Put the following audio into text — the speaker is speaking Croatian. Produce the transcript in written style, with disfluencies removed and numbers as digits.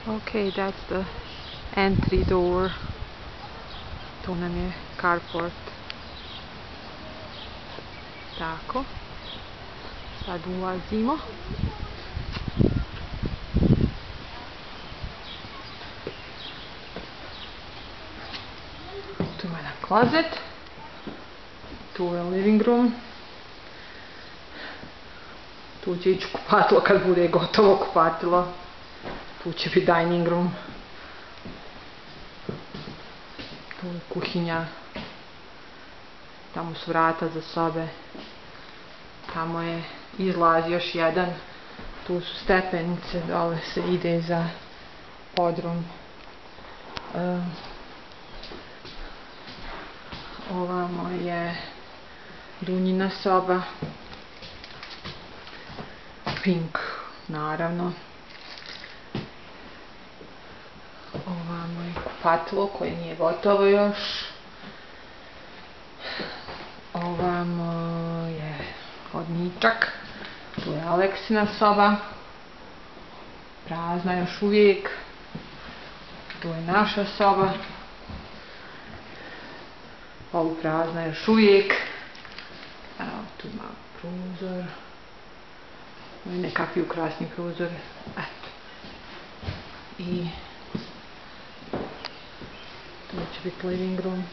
Okay, that's the entry door. Tu nam je carport. Tako. Sad ulazimo. Tu ima jedan klozet. Tu je living room. Tu će ići kupatilo kad bude gotovo kupatilo. Tu će biti dining room. Tu je kuhinja. Tamo su vrata za sobe. Tamo je izlaz još jedan. Tu su stepenice, dole se ide za podrum. Ovamo je Dunjina soba. Pink, naravno. Ovamo je kupatilo koje nije gotovo još. Ovamo je hodničak. Tu je Aleksina soba. Prazna još uvijek. Tu je naša soba. Ovo prazna još uvijek. Evo, tu ima prozor. Ovo je nekakvi ukrasni prozor. Eto. I tu će biti living room.